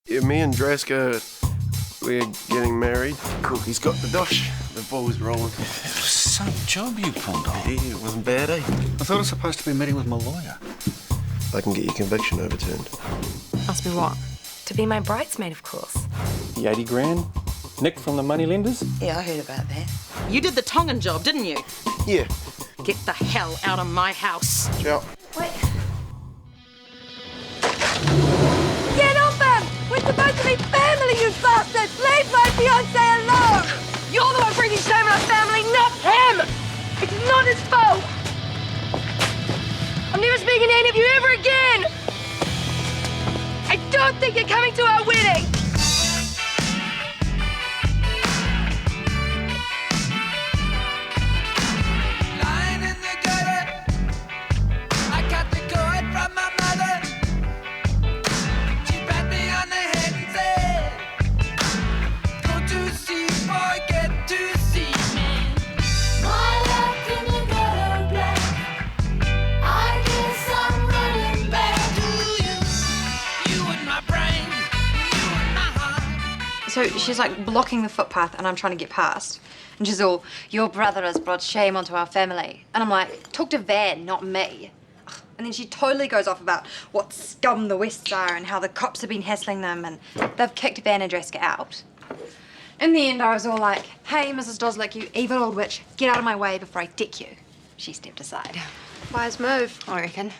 Yeah, me and Draska, we're getting married. Cookie's got the dosh. The ball's rolling. Some job you pulled off. Yeah, it wasn't bad, eh? I thought I was supposed to be meeting with my lawyer. I can get your conviction overturned. Ask me what? To be my bridesmaid, of course. The 80 grand? Nick from the money lenders? Yeah, I heard about that. You did the Tongan job, didn't you? Yeah. Get the hell out of my house. Ciao. Wait. Get off him! We're supposed to be family, you bastard! Leave my fiancé alone! You're the one bringing shame on our family, not him! It's not his fault! I'm never speaking to any of you ever again! I don't think you're coming to our wedding! So she's like blocking the footpath and I'm trying to get past. And she's all, your brother has brought shame onto our family. And I'm like, talk to Van, not me. And then she totally goes off about what scum the Wests are and how the cops have been hassling them and they've kicked Van and Draska out. In the end, I was all like, hey, Mrs. Doslic, you evil old witch, get out of my way before I deck you. She stepped aside. Wise move. I reckon.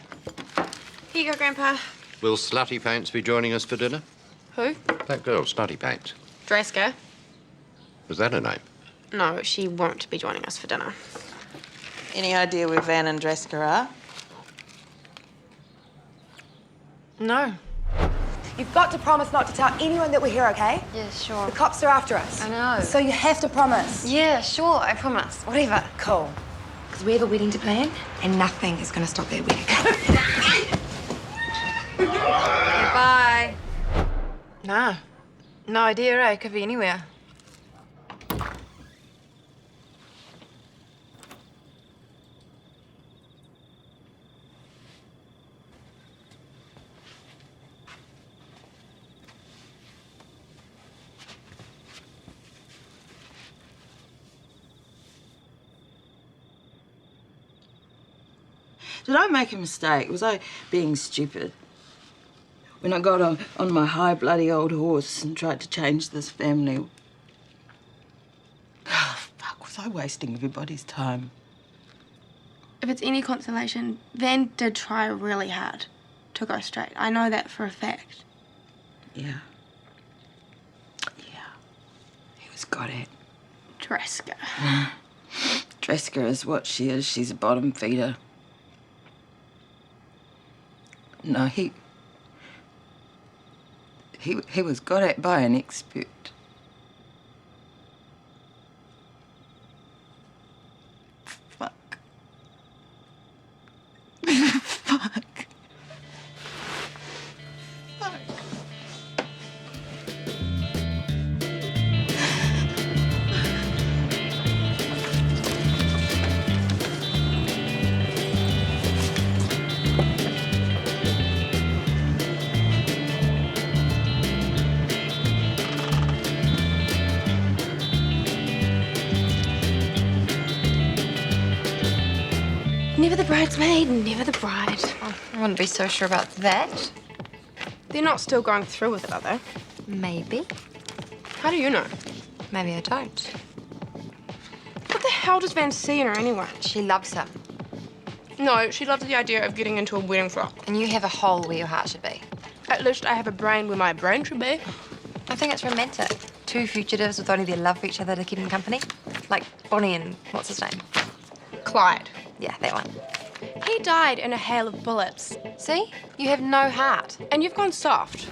Here you go, Grandpa. Will Slutty Paints be joining us for dinner? Who? That girl, Slutty Paints. Draska. Was that her name? No, she won't be joining us for dinner. Any idea where Van and Draska are? No. You've got to promise not to tell anyone that we're here, okay? Yeah, sure. The cops are after us. I know. So you have to promise. Yeah, sure, I promise. Whatever. Cool. Because we have a wedding to plan and nothing is going to stop that wedding. Bye. Nah. No idea, eh? Could be anywhere. Did I make a mistake? Was I being stupid? When I got on my high bloody old horse and tried to change this family. Oh, fuck, was I wasting everybody's time? If it's any consolation, Van did try really hard to go straight. I know that for a fact. Yeah. Yeah. He was got at. Draska. Dresco is what she is. She's a bottom feeder. No, he was got at by an expert. Fuck. Fuck. Fuck. Never the bridesmaid, never the bride. Oh, I wouldn't be so sure about that. They're not still going through with it, are they? Maybe. How do you know? Maybe I don't. What the hell does Van see in her anyway? She loves him. No, she loves the idea of getting into a wedding frock. And you have a hole where your heart should be. At least I have a brain where my brain should be. I think it's romantic. Two fugitives with only their love for each other to keep them company. Like Bonnie and what's his name? Clyde. Yeah, that one. He died in a hail of bullets. See? You have no heart. And you've gone soft.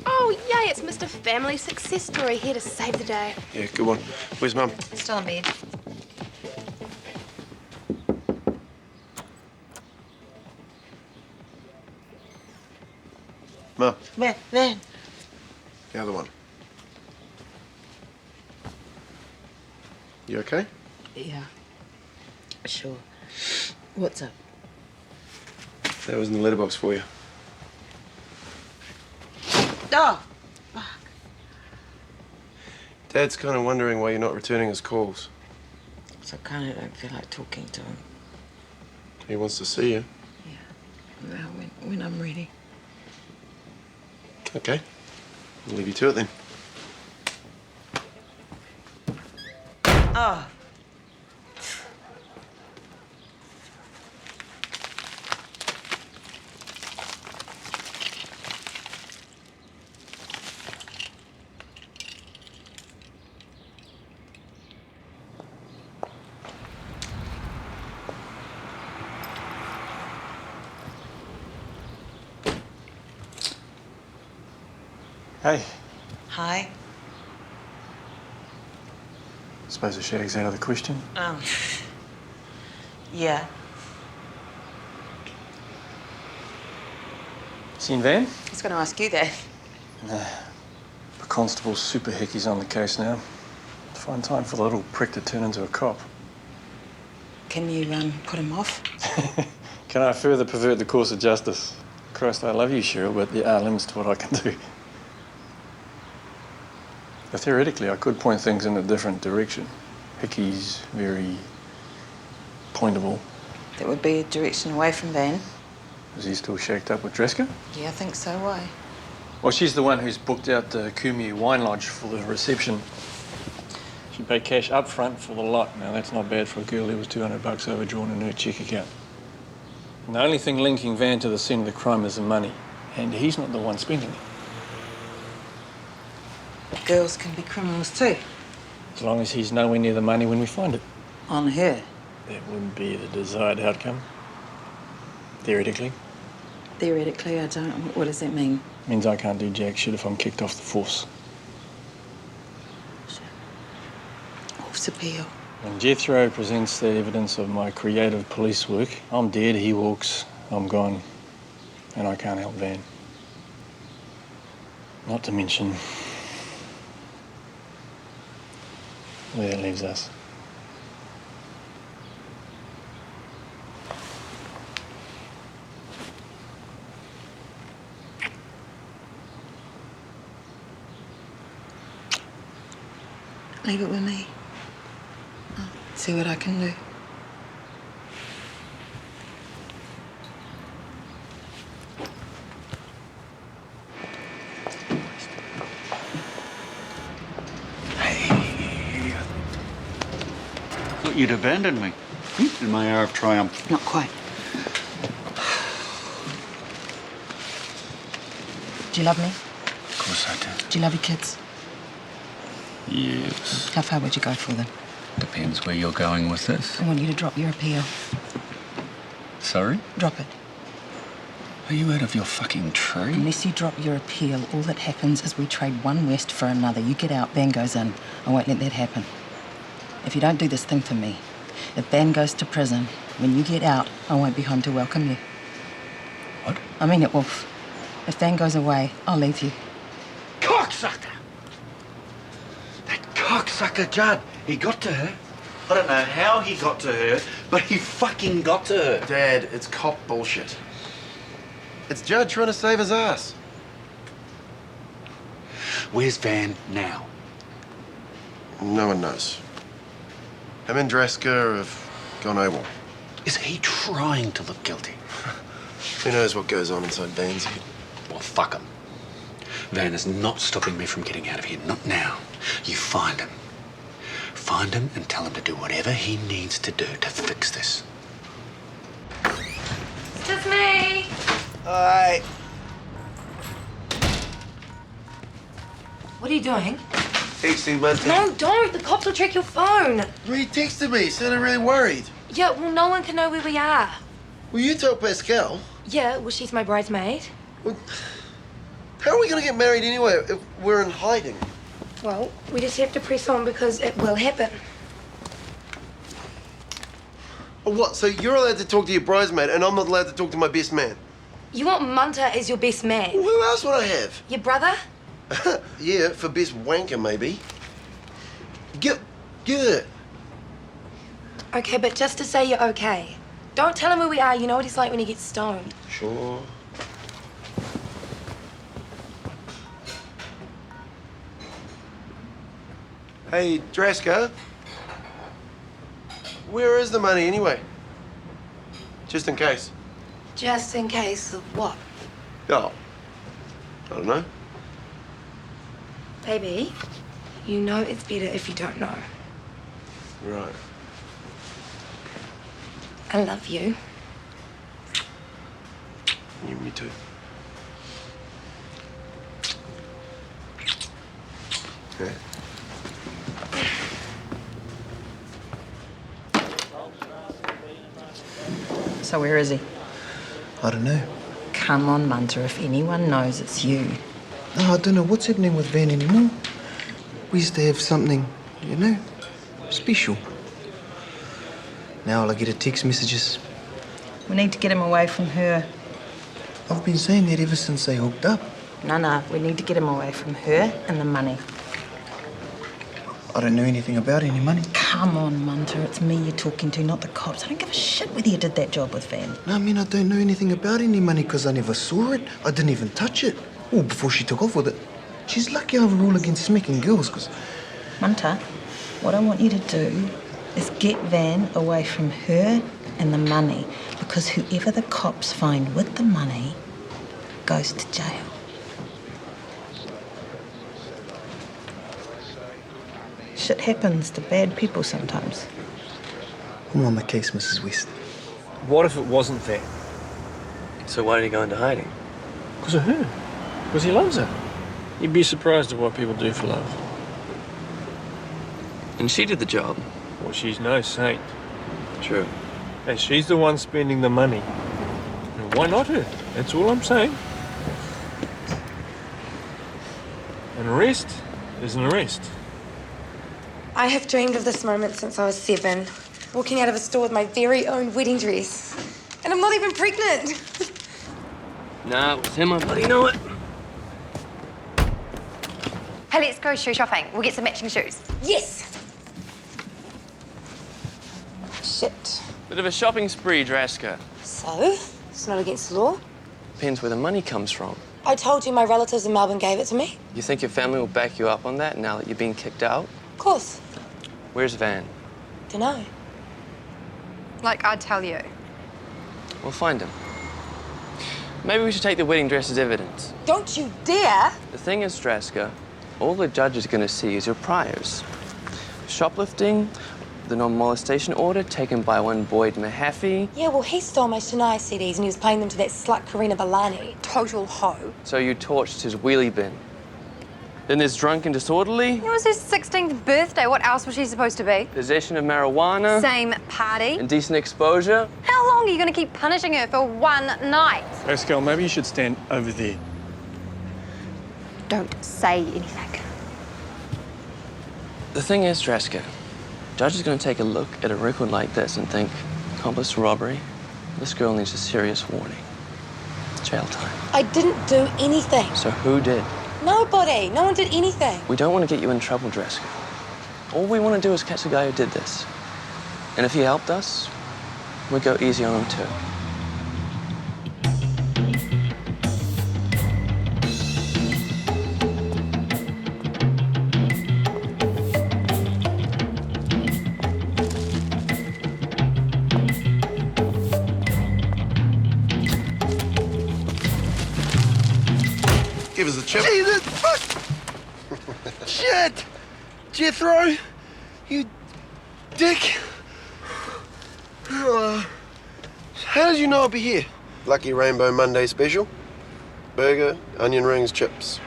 Oh, yay, it's Mr. Family Success Story here to save the day. Yeah, good one. Where's Mum? Still in bed. Mum, Van. the other one. You okay? Yeah. Sure. What's up? That was in the letterbox for you. Oh, Dad's kind of wondering why you're not returning his calls. so I kind of don't feel like talking to him. He wants to see you. Yeah. Well, when I'm ready. Okay. I'll leave you to it then. Oh. Hey, Hi. suppose the shag's out of the question. Yeah. Seen Van? I was going to ask you that. The constable's super hickeys on the case now. Find time for the little prick to turn into a cop. Can you put him off? Can I further pervert the course of justice? Christ, I love you, Cheryl, but there are limits to what I can do. But theoretically, I could point things in a different direction. Hickey's very pointable. That would be a direction away from Van. Is he still shacked up with Draska? Yeah, I think so. Why? Well, she's the one who's booked out the Kumu wine lodge for the reception. She paid cash up front for the lot. Now, that's not bad for a girl who was $200 overdrawn in her check account. And the only thing linking Van to the scene of the crime is the money. And he's not the one spending it. Girls can be criminals too. As long as he's nowhere near the money when we find it. On her. That wouldn't be the desired outcome. Theoretically. Theoretically, I don't. What does that mean? Means I can't do jack shit if I'm kicked off the force. Horse appeal. When Jethro presents the evidence of my creative police work, I'm dead, he walks, I'm gone, and I can't help Van. Not to mention where that leaves us. Leave it with me. I'll see what I can do. Thought you'd abandoned me in my hour of triumph. Not quite. Do you love me? Of course I do. Do you love your kids? Yes. How far would you go for them? Depends where you're going with this. I want you to drop your appeal. Sorry? Drop it. Are you out of your fucking tree? Unless you drop your appeal, all that happens is we trade one West for another. You get out, Van goes in. I won't let that happen. If you don't do this thing for me, if Van goes to prison, when you get out, I won't be home to welcome you. What? I mean it, Wolf. If Van goes away, I'll leave you. Cocksucker! That cocksucker Judd. He got to her. I don't know how he got to her, but he fucking got to her. Dad, it's cop bullshit. It's Judd trying to save his ass. Where's Van now? No one knows. Him and Draska have gone AWOL. Is he trying to look guilty? Who knows what goes on inside Van's head? Well, fuck him. Van is not stopping me from getting out of here. Not now. You find him. Find him and tell him to do whatever he needs to do to fix this. It's just me. Aye. What are you doing? Texting, bud. No, don't. The cops will check your phone. He texted me, sounded really worried. Yeah, well, no one can know where we are. Well, you told Pascalle. Yeah, well, she's my bridesmaid. Well, how are we going to get married anyway if we're in hiding? Well, we just have to press on because it will happen. Oh, what? So you're allowed to talk to your bridesmaid and I'm not allowed to talk to my best man? You want Munter as your best man? Well, who else would I have? Your brother? Yeah, for best wanker, maybe. Get it. Okay, but just to say you're okay. Don't tell him where we are. You know what he's like when he gets stoned. Sure. Hey, Draska. Where is the money anyway? Just in case. Just in case of what? Oh, I don't know. Baby, you know it's better if you don't know. Right. I love you. Yeah, me too. Okay. So where is he? I don't know. Come on, Munter, if anyone knows, it's you. No, I don't know what's happening with Van anymore. We used to have something, you know, special. Now all I get are text messages. We need to get him away from her. I've been saying that ever since they hooked up. No, we need to get him away from her and the money. I don't know anything about any money. Come on, Munter, it's me you're talking to, not the cops. I don't give a shit whether you did that job with Van. No, I mean, I don't know anything about any money because I never saw it. I didn't even touch it. Well, before she took off with it. She's lucky I have a rule against smacking girls because... Munter, what I want you to do is get Van away from her and the money, because whoever the cops find with the money goes to jail. Shit happens to bad people sometimes. I'm on the case, Mrs. West. What if it wasn't that? So why did he go into hiding? Because of her. Because he loves her. You'd be surprised at what people do for love. And she did the job. Well, she's no saint. True. And she's the one spending the money. And why not her? That's all I'm saying. An arrest is an arrest. I have dreamed of this moment since I was 7, walking out of a store with my very own wedding dress. And I'm not even pregnant. Nah, it was him, I bloody know it. Hey, let's go shoe shopping. We'll get some matching shoes. Yes! Shit. Bit of a shopping spree, Draska. So, it's not against the law? Depends where the money comes from. I told you my relatives in Melbourne gave it to me. You think your family will back you up on that now that you're being kicked out? Of course. Where's Van? Dunno. Like I'd tell you. We'll find him. Maybe we should take the wedding dress as evidence. Don't you dare! The thing is, Draska, all the judge is going to see is your priors. Shoplifting, the non-molestation order taken by one Boyd Mahaffey. Yeah, well, he stole my Shania CDs and he was playing them to that slut Karina Villani. Total hoe. So you torched his wheelie bin. Then there's drunk and disorderly. It was his 16th birthday. What else was she supposed to be? Possession of marijuana. Same party. Indecent exposure. How long are you going to keep punishing her for one night? Pascalle, maybe you should stand over there. Don't say anything. The thing is, Draska, judge is going to take a look at a record like this and think, accomplice robbery, this girl needs a serious warning. Jail time. I didn't do anything. So who did? Nobody. No one did anything. We don't want to get you in trouble, Dresco. All we want to do is catch the guy who did this. And if he helped us, we'd go easy on him too. Give us a chip. Jesus, fuck! Shit! Jethro! You dick! How did you know I'd be here? Lucky Rainbow Monday special. Burger, onion rings, chips.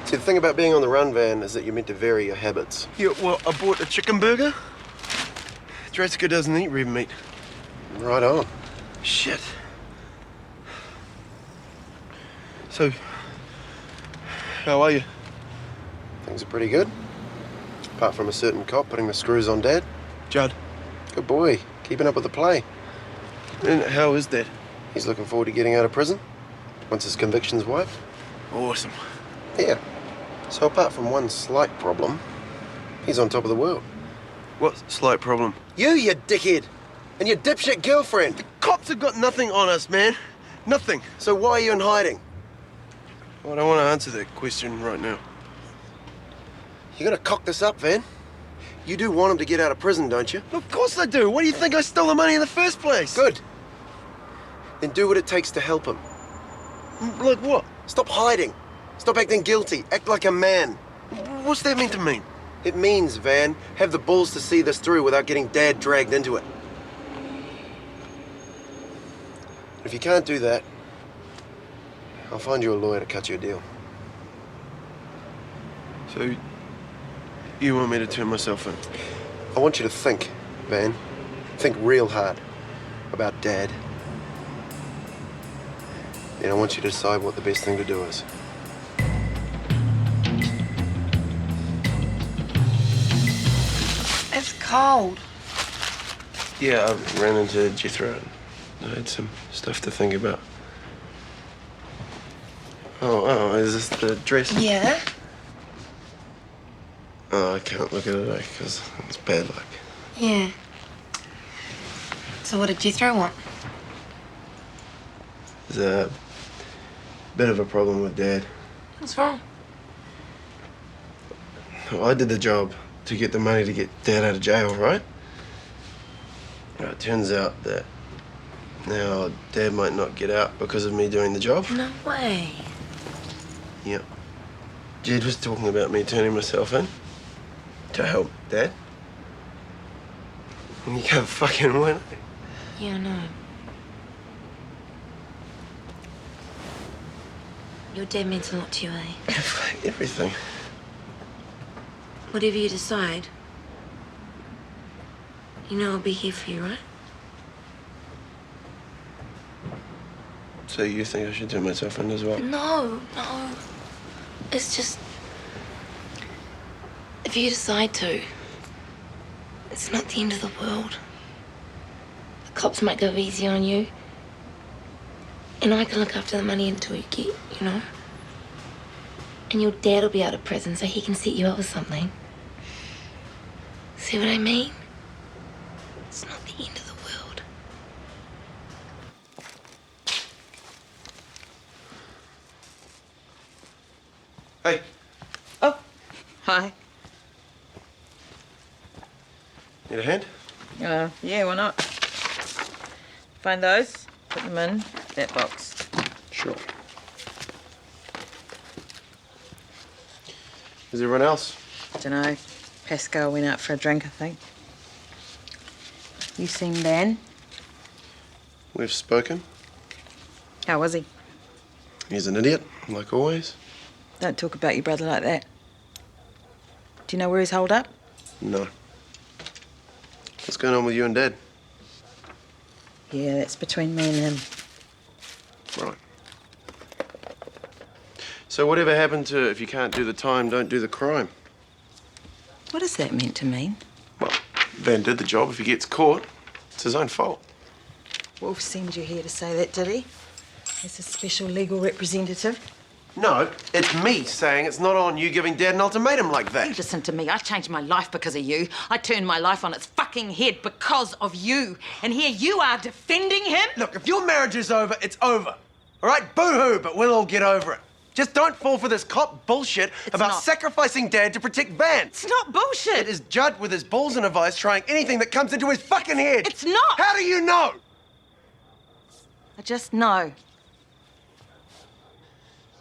See, the thing about being on the run, Van, is that you're meant to vary your habits. Yeah, well, I bought a chicken burger. Dresco doesn't eat red meat. Right on. Shit. So, how are you? Things are pretty good. Apart from a certain cop putting the screws on Dad. Judd. Good boy. Keeping up with the play. And how is that? He's looking forward to getting out of prison once his conviction's wiped. Awesome. Yeah. So apart from one slight problem, he's on top of the world. What slight problem? You dickhead! And your dipshit girlfriend! The cops have got nothing on us, man. Nothing. So why are you in hiding? Well, I don't want to answer that question right now. You're gonna cock this up, Van. You do want him to get out of prison, don't you? Of course I do. Why do you think I stole the money in the first place? Good. Then do what it takes to help him. Like what? Stop hiding. Stop acting guilty. Act like a man. What's that mean to mean? It means, Van, have the balls to see this through without getting Dad dragged into it. If you can't do that, I'll find you a lawyer to cut you a deal. So, you want me to turn myself in? I want you to think, Van. Think real hard about Dad. Then I want you to decide what the best thing to do is. It's cold. Yeah, I ran into Jethro. I had some stuff to think about. Oh, is this the dress? Yeah. Oh, I can't look at it, because it's bad luck. Yeah. So what did Jethro want? There's a bit of a problem with Dad. What's wrong? Well, I did the job to get the money to get Dad out of jail, right? It turns out that now Dad might not get out because of me doing the job. No way. Yep. Jed was talking about me turning myself in to help Dad. And you can't fucking win. Yeah, I know. Your dad means a lot to you, eh? Everything. Whatever you decide, you know I'll be here for you, right? So you think I should turn myself in as well? No. It's just... if you decide to, it's not the end of the world. The cops might go easy on you. And I can look after the money until you get, you know? And your dad will be out of prison so he can set you up with something. See what I mean? It's not the end of the world. Hey. Oh, hi. Need a hand? Yeah, why not? Find those, put them in that box. Sure. Is everyone else? Dunno. Pascalle went out for a drink, I think. You seen Dan? We've spoken. How was he? He's an idiot, like always. Don't talk about your brother like that. Do you know where he's holed up? No. What's going on with you and Dad? Yeah, that's between me and him. Right. So whatever happened to if you can't do the time, don't do the crime? What is that meant to mean? Well, Van did the job. If he gets caught, it's his own fault. Wolf sent you here to say that, did he? As a special legal representative? No, it's me saying it's not on you giving Dad an ultimatum like that. You listen to me. I changed my life because of you. I turned my life on its fucking head because of you. And here you are defending him? Look, if your marriage is over, it's over. All right? Boo-hoo, but we'll all get over it. Just don't fall for this cop bullshit about sacrificing Dad to protect Van. It's not bullshit. It is Judd with his balls in a vice trying anything that comes into his fucking head. It's not. How do you know? I just know.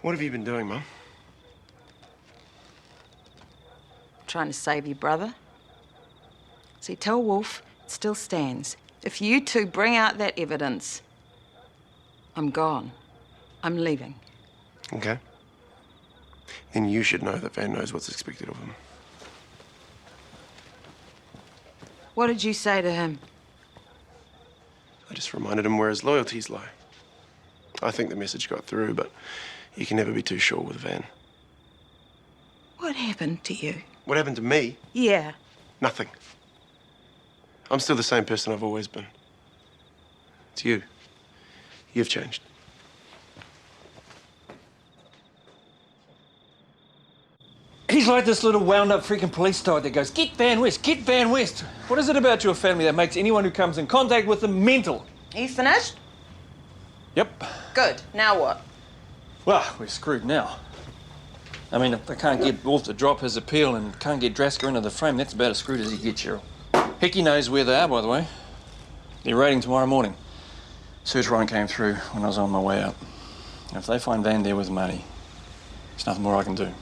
What have you been doing, Mum? Trying to save your brother. See, tell Wolf it still stands. If you two bring out that evidence, I'm gone. I'm leaving. Okay. Then you should know that Van knows what's expected of him. What did you say to him? I just reminded him where his loyalties lie. I think the message got through, but you can never be too sure with Van. What happened to you? What happened to me? Yeah. Nothing. I'm still the same person I've always been. It's you. You've changed. He's like this little wound-up freaking police dog that goes, "Get Van West, get Van West." What is it about your family that makes anyone who comes in contact with them mental? Are you finished? Yep. Good. Now what? Well, we're screwed now. I mean, if they can't get Wolf to drop his appeal and can't get Draska into the frame, that's about as screwed as he gets, Cheryl. Hickey knows where they are, by the way. They're raiding tomorrow morning. Search warrant came through when I was on my way out. If they find Van there with money, there's nothing more I can do.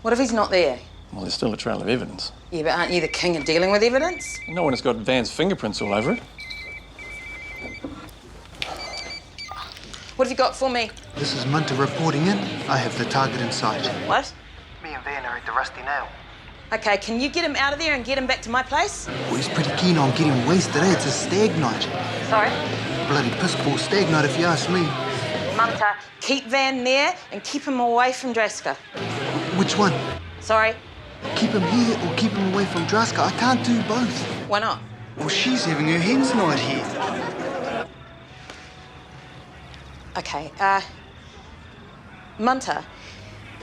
What if he's not there? Well, there's still a trail of evidence. Yeah, but aren't you the king of dealing with evidence? No one has got Van's fingerprints all over it. What have you got for me? This is Munter reporting in. I have the target in sight. What? Me and Van are at the Rusty Nail. Okay, can you get him out of there and get him back to my place? Well, he's pretty keen on getting wasted, eh? It's a stag night. Sorry? Bloody piss-poor stag night, if you ask me. Munter, keep Van there and keep him away from Draska. Which one? Sorry? Keep him here or keep him away from Draska? I can't do both. Why not? Well, she's having her hens night here. Okay, Munter,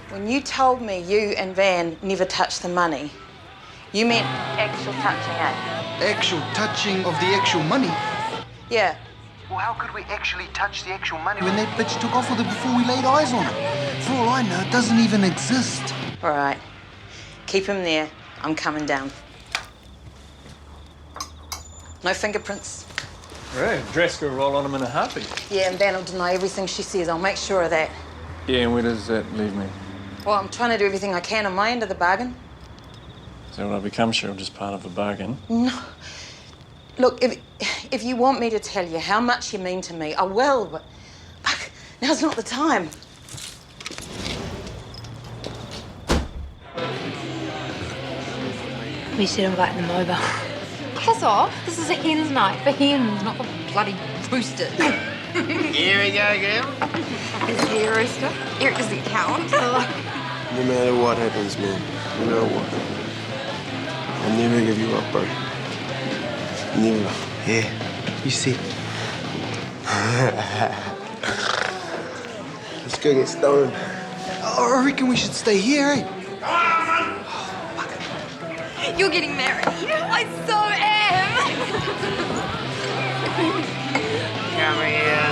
when you told me you and Van never touched the money, you meant actual touching, eh? Actual touching of the actual money? Yeah. Well, how could we actually touch the actual money when that bitch took off with it before we laid eyes on it? For all I know, it doesn't even exist. All right. Keep him there. I'm coming down. No fingerprints. Right, Dresco will roll on him in a heartbeat. Yeah, and Van will deny everything she says. I'll make sure of that. Yeah, and where does that leave me? Well, I'm trying to do everything I can on my end of the bargain. Is that what I become, Cheryl? Just part of the bargain? No. Look, if you want me to tell you how much you mean to me, I will, but fuck, now's not the time. We should invite them over. Piss off. This is a hen's night for hens, not for bloody roosters. Here we go, girl. Is he a rooster? Eric is the accountant. No matter what happens, man. No matter what. I'll never give you up, bro. Never. Yeah, you see. Let's go get stoned. Oh, I reckon we should stay here, eh? You're getting married. I so am. Come here.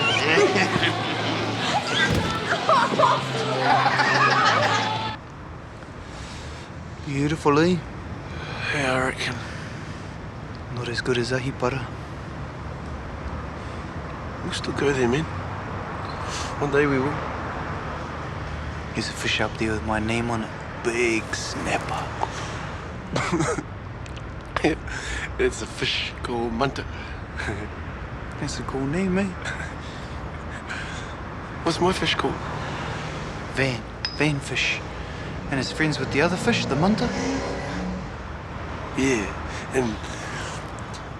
Beautiful, eh? Yeah, I reckon. Not as good as Ahipara. We'll still go there, man. One day we will. There's a fish up there with my name on it. Big snapper. It's a fish called Munter. That's a cool name, eh? What's my fish called? Van fish. And it's friends with the other fish, the Munter. Yeah, and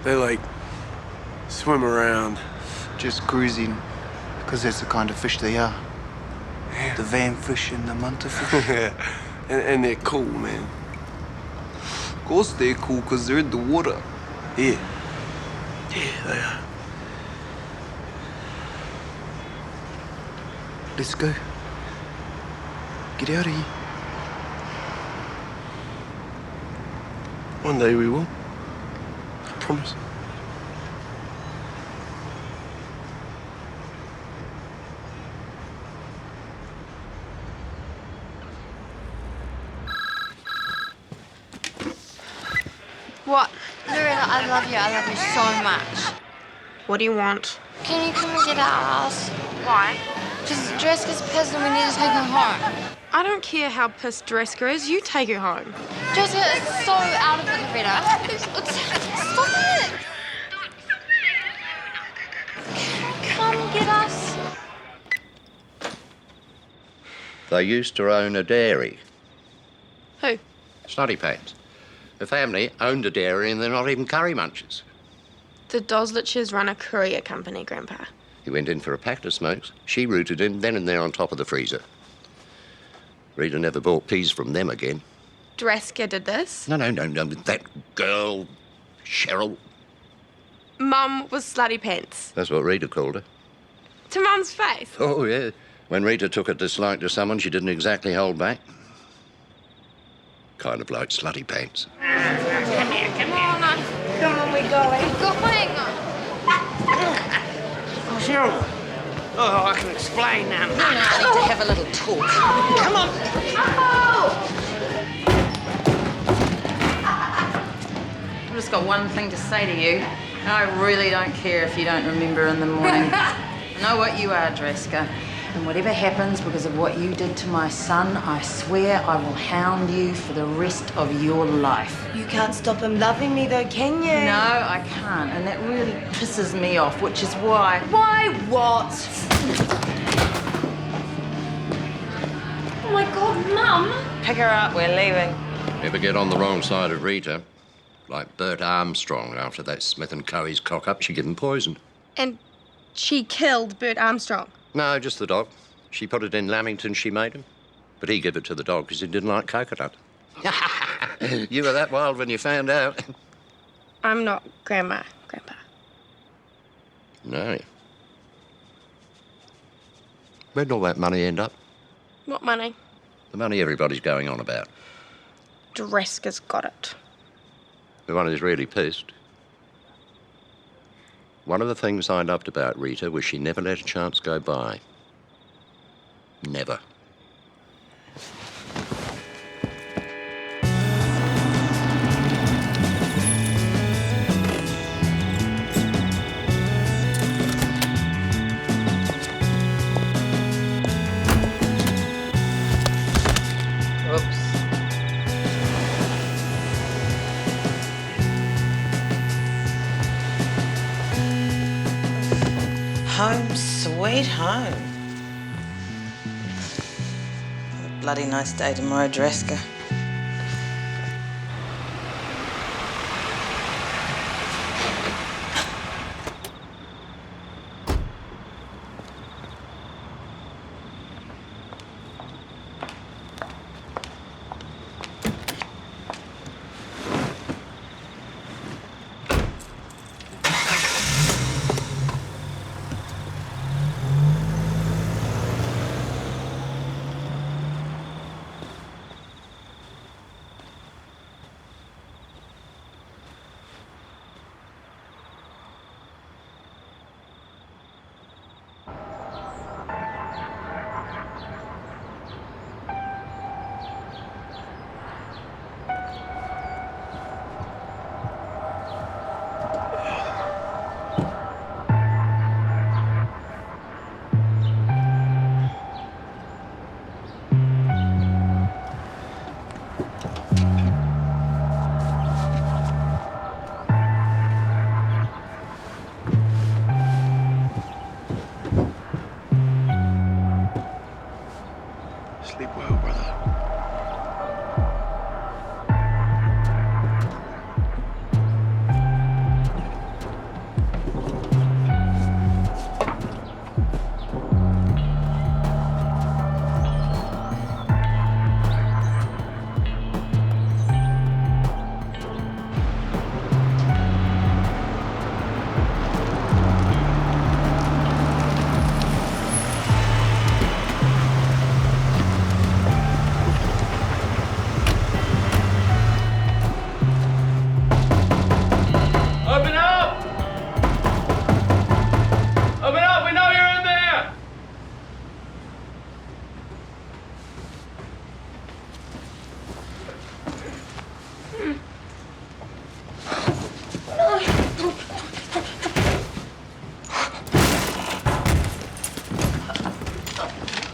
they like swim around. Just cruising, because that's the kind of fish they are. Yeah. The Van fish and the Munter fish. and they're cool, man. Of course they're cool, because they're in the water. Yeah. Yeah, they are. Let's go. Get out of here. One day we will. I promise. What? Lorena, I love you. I love you so much. What do you want? Can you come and get our house? Why? Because Draska's pissed and we need to take her home. I don't care how pissed Dresco is. You take her home. Draska is so out of it, Lorena. Stop it! Come get us. They used to own a dairy. Who? Slutty Pants. The family owned a dairy and they're not even curry munchers. The Dosliches run a courier company, Grandpa. He went in for a packet of smokes. She rooted in, then and there on top of the freezer. Rita never bought peas from them again. Draska did this. No. That girl, Cheryl. Mum was Slutty Pants. That's what Rita called her. To Mum's face. Oh, yeah. When Rita took a dislike to someone, she didn't exactly hold back. Kind of like Slutty Pants. Come on, we're going. Going. Oh, Cheryl. Oh, I can explain now. I need to have a little talk. Come on. got one thing to say to you. And I really don't care if you don't remember in the morning. I know what you are, Draska. And whatever happens because of what you did to my son, I swear I will hound you for the rest of your life. You can't stop him loving me though, can you? No, I can't. And that really pisses me off, which is why... Why what? Oh my God, Mum! Pick her up, we're leaving. Ever get on the wrong side of Rita? Like Bert Armstrong after that Smith & Co.'s cock-up, she given poisoned. And she killed Bert Armstrong? No, just the dog. She put it in Lamington, she made him. But he gave it to the dog because he didn't like coconut. You were that wild when you found out. I'm not Grandma, Grandpa. No. Where'd all that money end up? What money? The money everybody's going on about. Draska's got it. The one who's really pissed. One of the things I loved about Rita was she never let a chance go by. Never. Home, sweet home. A bloody nice day tomorrow, Dresco.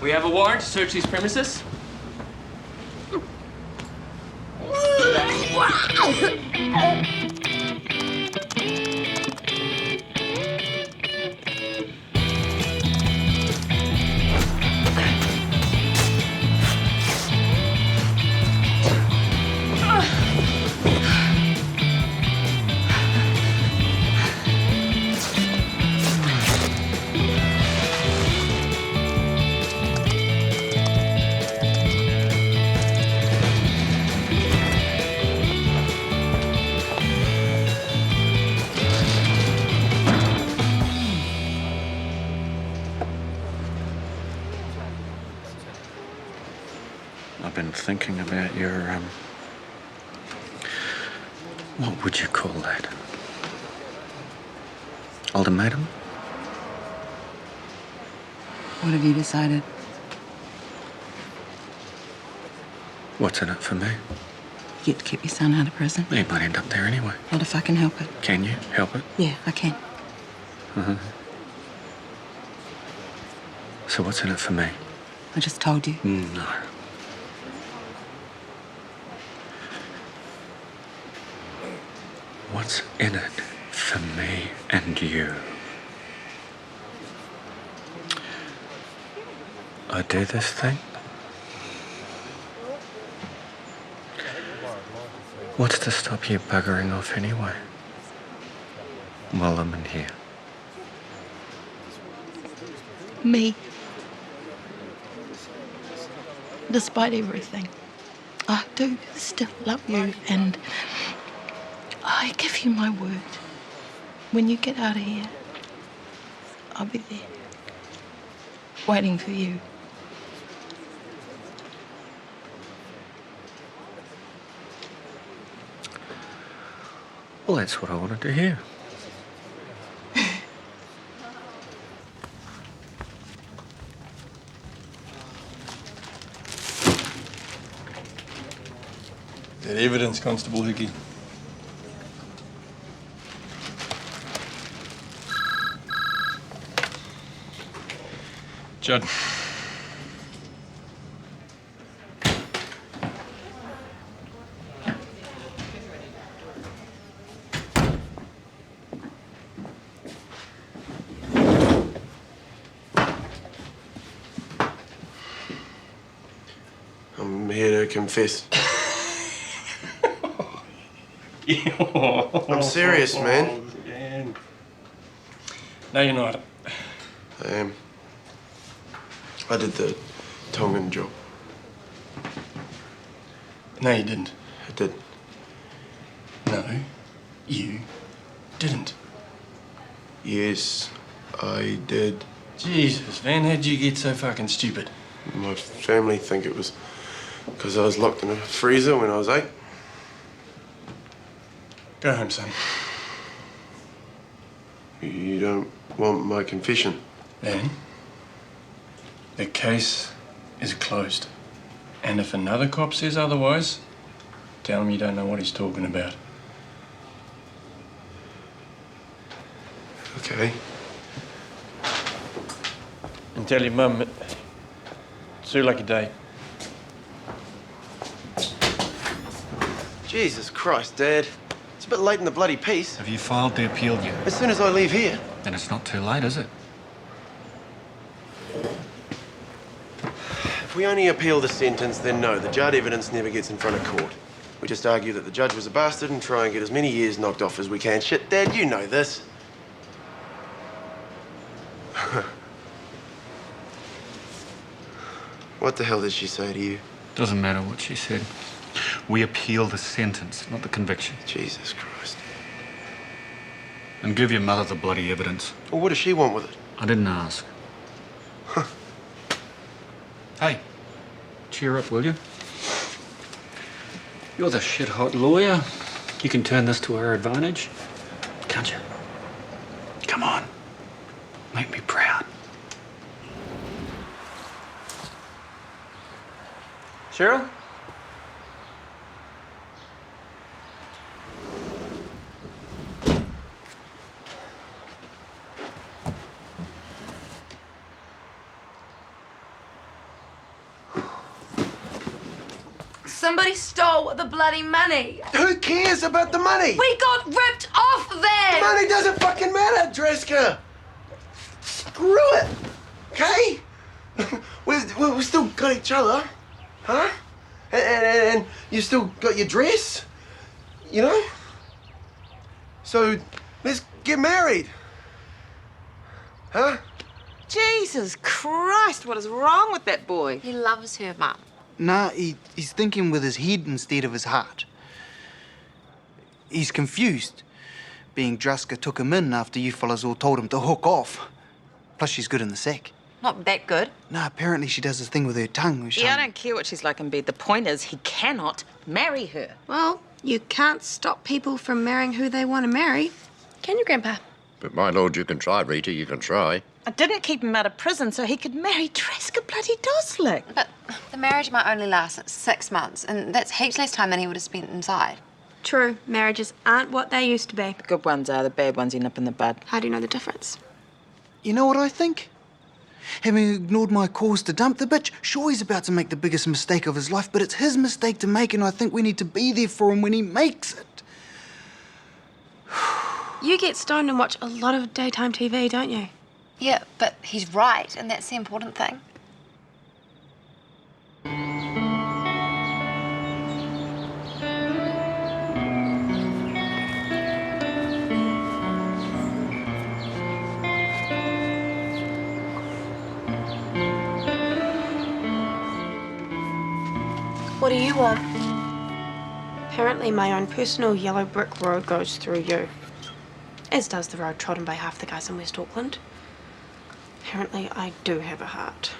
We have a warrant to search these premises. I've been thinking about your, what would you call that? Ultimatum? What have you decided? What's in it for me? You get to keep your son out of prison. He might end up there anyway. Not if I can help it. Can you help it? Yeah, I can. So what's in it for me? I just told you. No. What's in it for me and you? I do this thing. What's to stop you buggering off anyway? While I'm in here. Me. Despite everything, I do still love you, and I give you my word. When you get out of here, I'll be there, waiting for you. Well, that's what I wanted to hear. That evidence, Constable Hickey. Judd. I'm here to confess. I'm serious, man. No, you're not. I am. I did the Tongan job. No, you didn't. I did. No, you didn't. Yes, I did. Jesus, Van, how'd you get so fucking stupid? My family think it was because I was locked in a freezer when I was 8. Go home, son. You don't want my confession? Van, the case is closed. And if another cop says otherwise, tell him you don't know what he's talking about. Okay. And tell your mum it's her lucky day. Jesus Christ, Dad. It's a bit late in the bloody piece. Have you filed the appeal yet? As soon as I leave here. Then it's not too late, is it? If we only appeal the sentence, then no, the Judd evidence never gets in front of court. We just argue that the judge was a bastard and try and get as many years knocked off as we can. Shit, Dad, you know this. What the hell did she say to you? Doesn't matter what she said. We appeal the sentence, not the conviction. Jesus Christ. And give your mother the bloody evidence. Well, what does she want with it? I didn't ask. Hey, cheer up, will you? You're the shit-hot lawyer. You can turn this to our advantage, can't you? Come on. Make me proud. Cheryl? Somebody stole the bloody money. Who cares about the money? We got ripped off then. Money doesn't fucking matter, Dresco. Screw it, okay? we still got each other, huh? And you still got your dress, you know? So let's get married, huh? Jesus Christ, what is wrong with that boy? He loves her, Mum. Nah, he's thinking with his head instead of his heart. He's confused, being Draska took him in after you fellas all told him to hook off. Plus, she's good in the sack. Not that good. Nah, apparently she does this thing with her tongue. Which Yeah, I don't care what she's like in bed. The point is, he cannot marry her. Well, you can't stop people from marrying who they want to marry. Can you, Grandpa? But my lord, you can try, Rita, you can try. I didn't keep him out of prison so he could marry Draska bloody Doslic. But the marriage might only last 6 months, and that's heaps less time than he would have spent inside. True, marriages aren't what they used to be. The good ones are, the bad ones end up in the bud. How do you know the difference? You know what I think? Having ignored my calls to dump the bitch, sure he's about to make the biggest mistake of his life, but it's his mistake to make, and I think we need to be there for him when he makes it. You get stoned and watch a lot of daytime TV, don't you? Yeah, but he's right, and that's the important thing. What do you want? Apparently my own personal yellow brick road goes through you. As does the road trodden by half the guys in West Auckland. Apparently I do have a heart.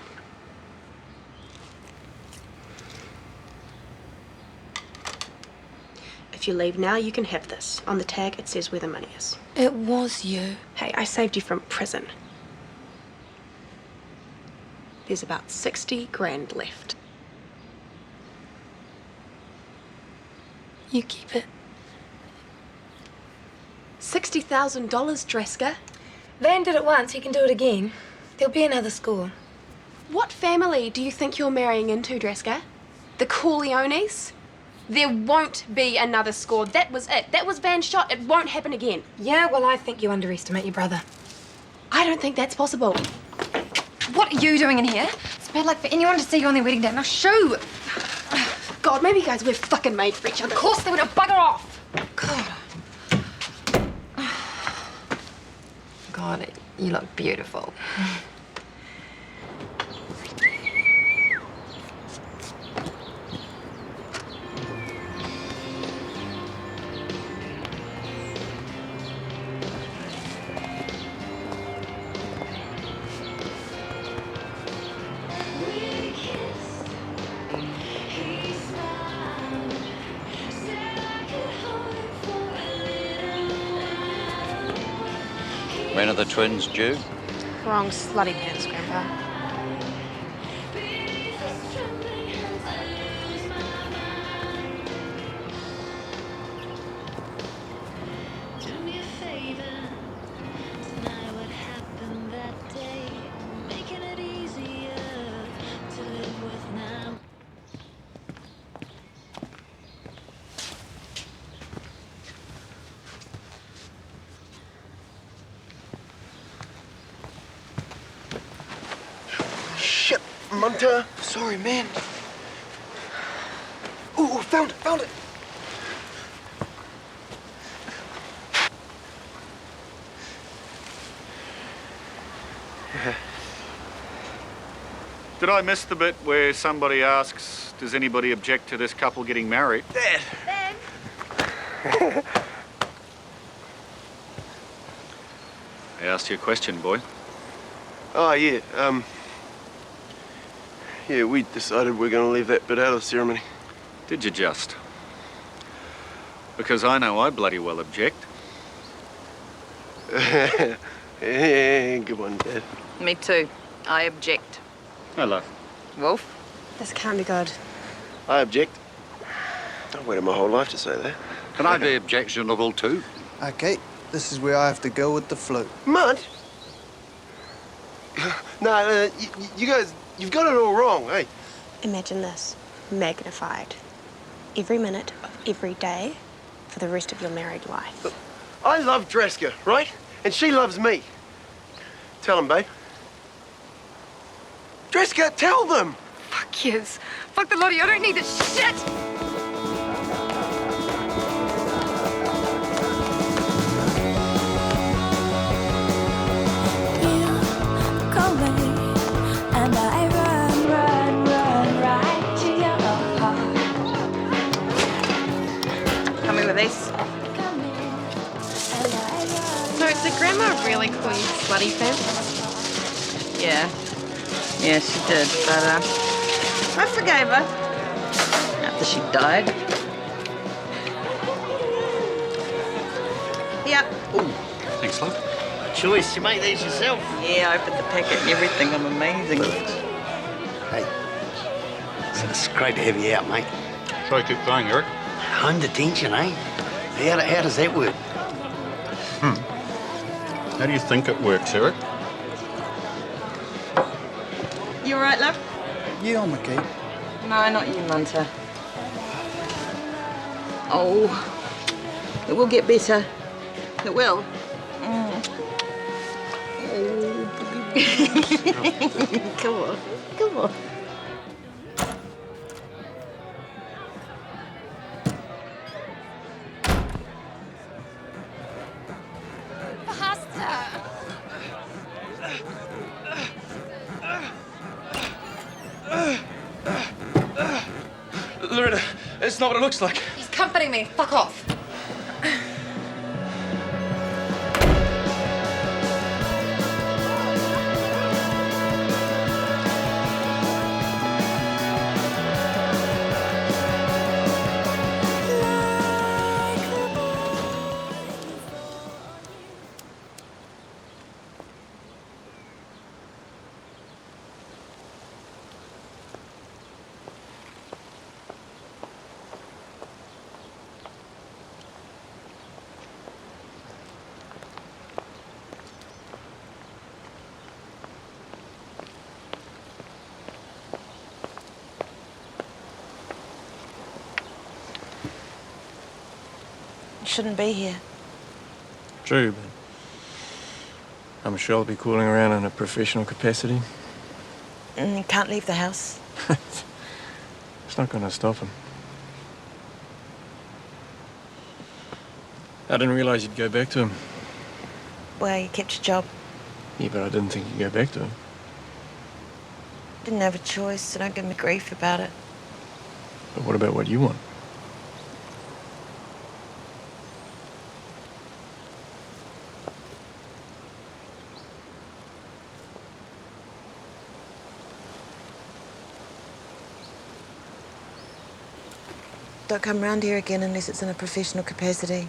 If you leave now, you can have this. On the tag, it says where the money is. It was you. Hey, I saved you from prison. There's about 60 grand left. You keep it. $60,000, Draska. Van did it once, he can do it again. There'll be another score. What family do you think you're marrying into, Draska? The Corleones? There won't be another score. That was it. That was Van's shot. It won't happen again. Yeah, well, I think you underestimate your brother. I don't think that's possible. What are you doing in here? It's bad luck for anyone to see you on their wedding day. Now, shoo! God, maybe you guys were fucking made for each other. Of course they would have. Bugger off! God, you look beautiful. When are the twins due? Wrong slutty pants, Grandpa. Shit, Munter. Sorry, man. Oh, found it. Did I miss the bit where somebody asks, does anybody object to this couple getting married? Dad. I asked you a question, boy. Oh, yeah, yeah, we decided we're gonna leave that bit out of the ceremony. Did you just? Because I know I bloody well object. Yeah, good one, Dad. Me too. I object. Hello. Wolf? This can't be good. I object. I've waited my whole life to say that. Can I be objectionable too? Okay, this is where I have to go with the flow. Mud? No, you guys, you've got it all wrong, hey? Imagine this, magnified. Every minute of every day for the rest of your married life. I love Draska, right? And she loves me. Tell them, babe. Draska, tell them! Fuck yes. Fuck the lot of you. I don't need this shit! And I run right to your heart. Coming with these? So, did Grandma really call you slutty femme? Yeah. Yeah, she did, but I forgave her. After she died. Yep. Thanks, love. choice. You make these yourself. Yeah, I opened the packet and everything. I'm amazing. Hey, it's great to have you out, mate. Sorry, keep going, Eric. Home detention, eh? How does that work? How do you think it works, Eric? You all right, love? Yeah, I'm okay. No, not you, Munter. Oh, it will get better. It will. Come on, come on. Loretta, it's not what it looks like. He's comforting me. Fuck off. Shouldn't be here. True, but I'm sure I'll be calling around in a professional capacity. And you can't leave the house. It's not going to stop him. I didn't realise you'd go back to him. Well, you kept your job. Yeah, but I didn't think you'd go back to him. Didn't have a choice, so don't give me grief about it. But what about what you want? Don't come round here again unless it's in a professional capacity.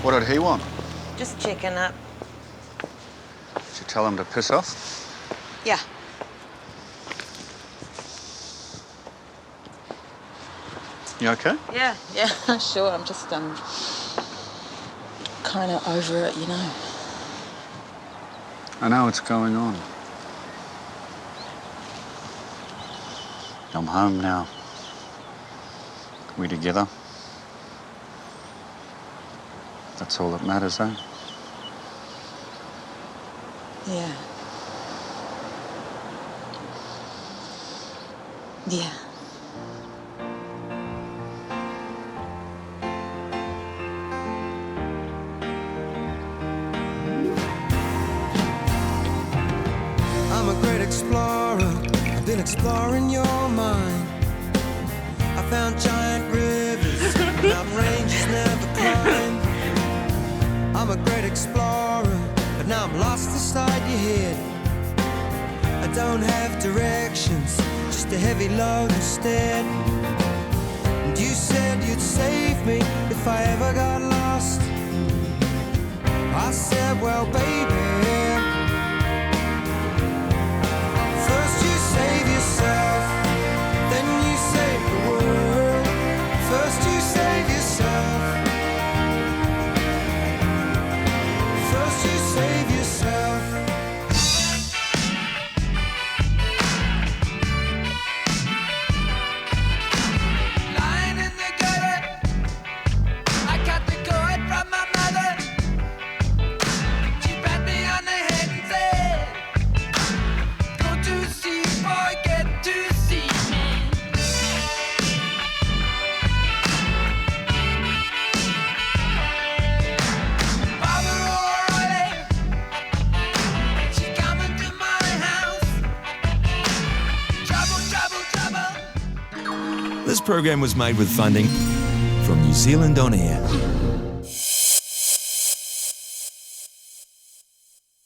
What did he want? Just checking up. Did you tell him to piss off? Yeah. You okay? Yeah, sure. I'm just, kind of over it, you know. I know what's going on. I'm home now. We together. That's all that matters, eh? Yeah. Yeah. I'm a great explorer. I've been exploring your mind. I found giant rivers, mountain ranges never climbed. I'm a great explorer, but now I'm lost inside your head. I don't have directions, just a heavy load instead. And you said you'd save me if I ever got lost. I said, well, baby, first you save yourself, then you save the world. First you save yourself, first you save yourself. Lying in the gutter, I got the cord from my mother. She pat me This program was made with funding from New Zealand On Air.